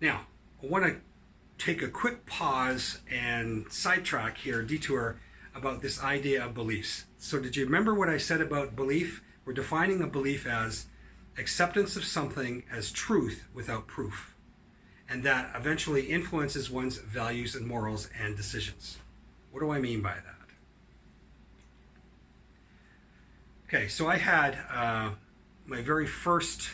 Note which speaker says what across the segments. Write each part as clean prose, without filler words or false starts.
Speaker 1: Now, I want to take a quick pause and sidetrack here, detour, about this idea of beliefs. So did you remember what I said about belief? We're defining a belief as acceptance of something as truth without proof, and that eventually influences one's values and morals and decisions. What do I mean by that? Okay, so I had my very first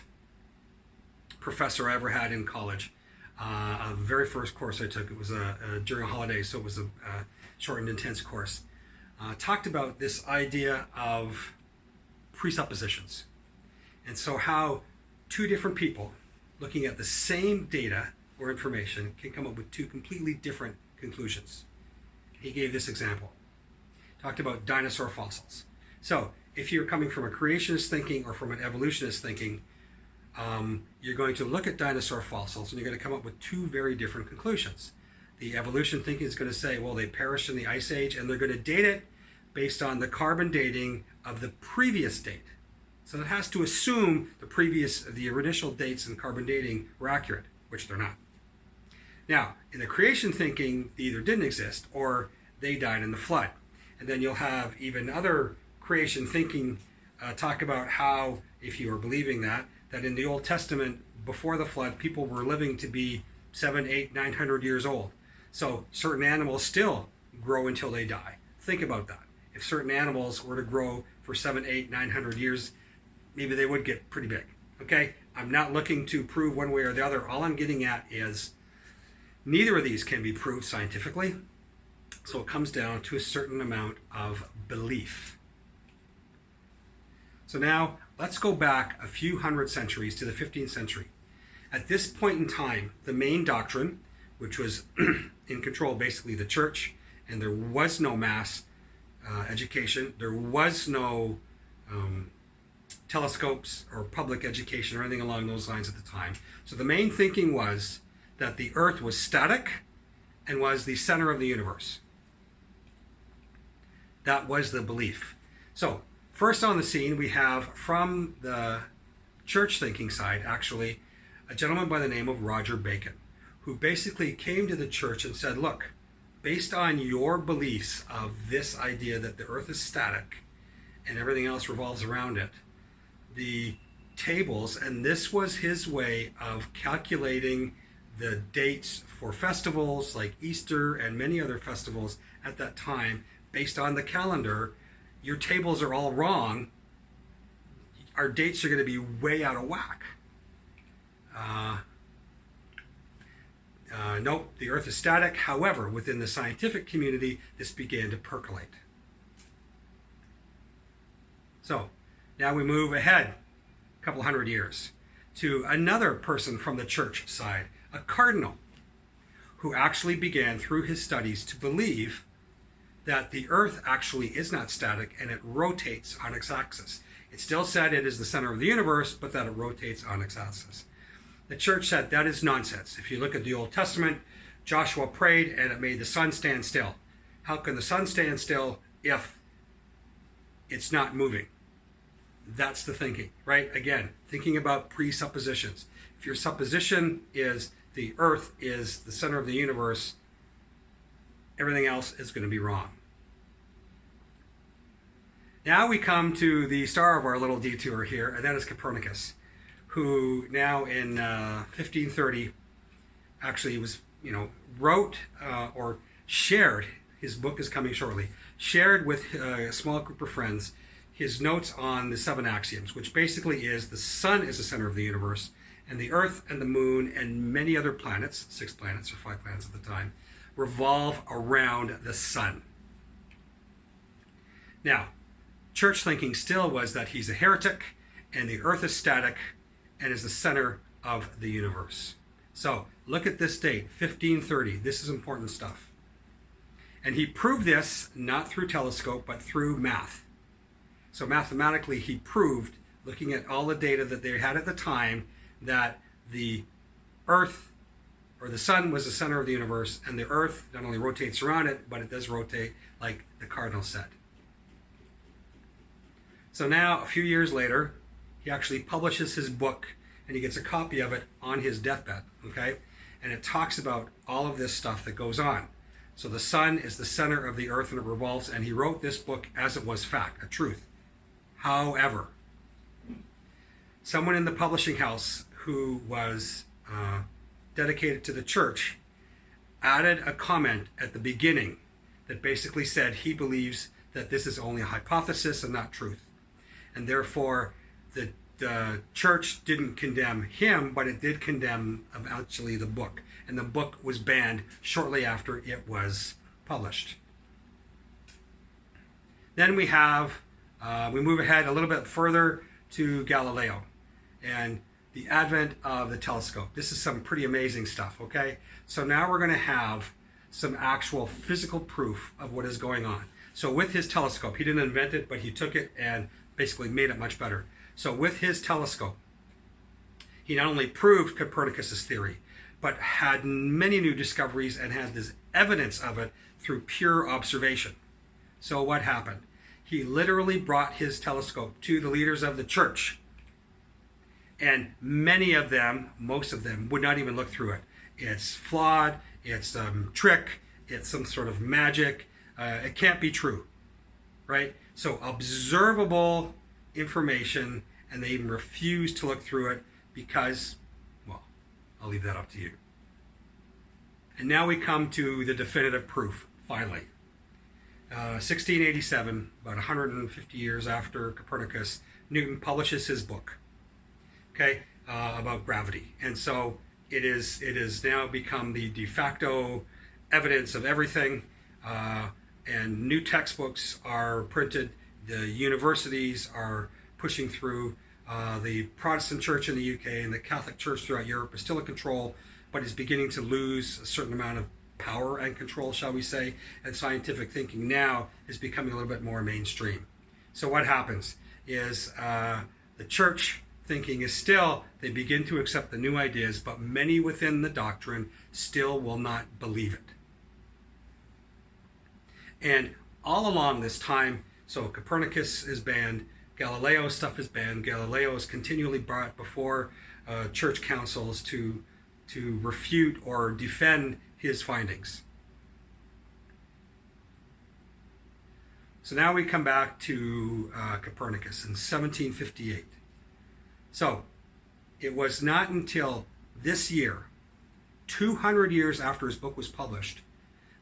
Speaker 1: professor I ever had in college. The very first course I took, it was during a holiday, so it was a short and intense course. Talked about this idea of presuppositions. And so how two different people looking at the same data or information can come up with two completely different conclusions. He gave this example. Talked about dinosaur fossils. So if you're coming from a creationist thinking or from an evolutionist thinking, you're going to look at dinosaur fossils and you're going to come up with two very different conclusions. The evolution thinking is going to say, well, they perished in the ice age, and they're going to date it based on the carbon dating of the previous date. So it has to assume the initial dates in carbon dating were accurate, which they're not. Now, in the creation thinking, they either didn't exist or they died in the flood. And then you'll have even other creation thinking talk about how, if you are believing that in the Old Testament, before the flood, people were living to be 700, 800, 900 years old. So certain animals still grow until they die. Think about that. If certain animals were to grow for 700, 800, 900 years, maybe they would get pretty big. Okay? I'm not looking to prove one way or the other. All I'm getting at is neither of these can be proved scientifically. So it comes down to a certain amount of belief. So now let's go back a few hundred centuries to the 15th century. At this point in time, the main doctrine, which was in control basically the church, and there was no mass education, there was no telescopes or public education or anything along those lines at the time. So the main thinking was that the earth was static and was the center of the universe. That was the belief. So first on the scene, we have from the church thinking side, actually, a gentleman by the name of Roger Bacon, who basically came to the church and said, look, based on your beliefs of this idea that the earth is static and everything else revolves around it, the tables, and this was his way of calculating the dates for festivals like Easter and many other festivals at that time, based on the calendar. Your tables are all wrong. Our dates are going to be way out of whack. Nope, the earth is static. However, within the scientific community, this began to percolate. So now we move ahead a couple hundred years to another person from the church side, a cardinal, who actually began through his studies to believe that the earth actually is not static and it rotates on its axis. It still said it is the center of the universe, but that it rotates on its axis. The church said that is nonsense. If you look at the Old Testament, Joshua prayed and it made the sun stand still. How can the sun stand still if it's not moving? That's the thinking, right? Again, thinking about presuppositions. If your supposition is the earth is the center of the universe, everything else is going to be wrong. Now we come to the star of our little detour here, and that is Copernicus, who now in 1530 actually was, wrote or shared, his book is coming shortly, shared with a small group of friends his notes on the 7 axioms, which basically is the sun is the center of the universe, and the earth and the moon and many other planets, 6 planets or 5 planets at the time, revolve around the sun. Now, church thinking still was that he's a heretic and the earth is static and is the center of the universe. So look at this date, 1530. This is important stuff. And he proved this not through telescope, but through math. So mathematically, he proved, looking at all the data that they had at the time, that the earth or the sun was the center of the universe, and the earth not only rotates around it, but it does rotate like the cardinal said. So now, a few years later, he actually publishes his book, and he gets a copy of it on his deathbed, okay? and it talks about all of this stuff that goes on. So the sun is the center of the earth and it revolves, and he wrote this book as it was fact, a truth. However, someone in the publishing house who was dedicated to the church added a comment at the beginning that basically said he believes that this is only a hypothesis and not truth. And therefore, the church didn't condemn him, but it did condemn actually the book. And the book was banned shortly after it was published. Then we move ahead a little bit further to Galileo and the advent of the telescope. This is some pretty amazing stuff, okay? So now we're going to have some actual physical proof of what is going on. So with his telescope, he didn't invent it, but he took it and basically made it much better. So with his telescope, he not only proved Copernicus's theory, but had many new discoveries and had this evidence of it through pure observation. So what happened? He literally brought his telescope to the leaders of the church. And many of them, most of them, would not even look through it. It's flawed, it's a trick, it's some sort of magic. It can't be true, right? So observable information, and they even refuse to look through it because, well, I'll leave that up to you. And now we come to the definitive proof, finally. 1687, about 150 years after Copernicus, Newton publishes his book, okay, about gravity. And so it is now become the de facto evidence of everything, and new textbooks are printed. The universities are pushing through. The Protestant church in the UK and the Catholic church throughout Europe is still in control, but is beginning to lose a certain amount of power and control, shall we say, and scientific thinking now is becoming a little bit more mainstream. So what happens is the church thinking is still, they begin to accept the new ideas, but many within the doctrine still will not believe it. And all along this time, so Copernicus is banned, Galileo's stuff is banned, Galileo is continually brought before church councils to refute or defend his findings. So now we come back to Copernicus in 1758. So it was not until this year, 200 years after his book was published,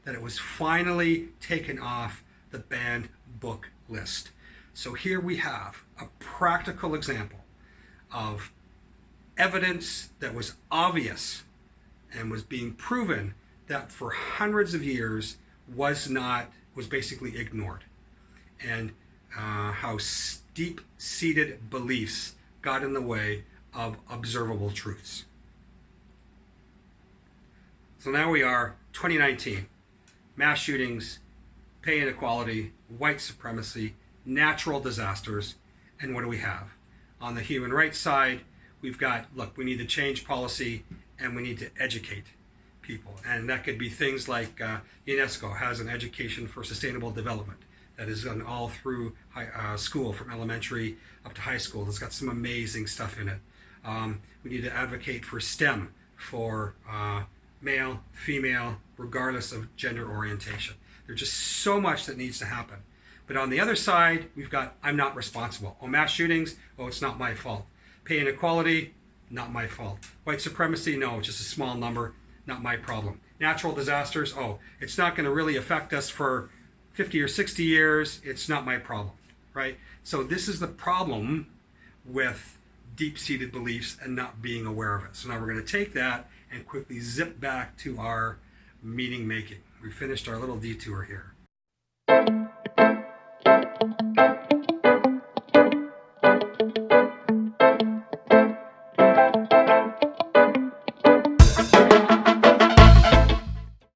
Speaker 1: that it was finally taken off the banned book list. So here we have a practical example of evidence that was obvious and was being proven that for hundreds of years was basically ignored, and how deep-seated beliefs got in the way of observable truths. So now we are 2019, mass shootings, pay inequality, white supremacy, natural disasters, and what do we have? On the human rights side, we've got, look, we need to change policy and we need to educate people. And that could be things like UNESCO has an education for sustainable development that is done all through school, from elementary up to high school. It's got some amazing stuff in it. We need to advocate for STEM, for male, female, regardless of gender orientation. There's just so much that needs to happen. But on the other side, we've got, I'm not responsible. Oh, mass shootings, oh, it's not my fault. Pay inequality, not my fault. White supremacy, no, it's just a small number, not my problem. Natural disasters, oh, it's not going to really affect us for 50 or 60 years, it's not my problem, right? So this is the problem with deep-seated beliefs and not being aware of it. So now we're going to take that and quickly zip back to our meaning making. We finished our little detour here.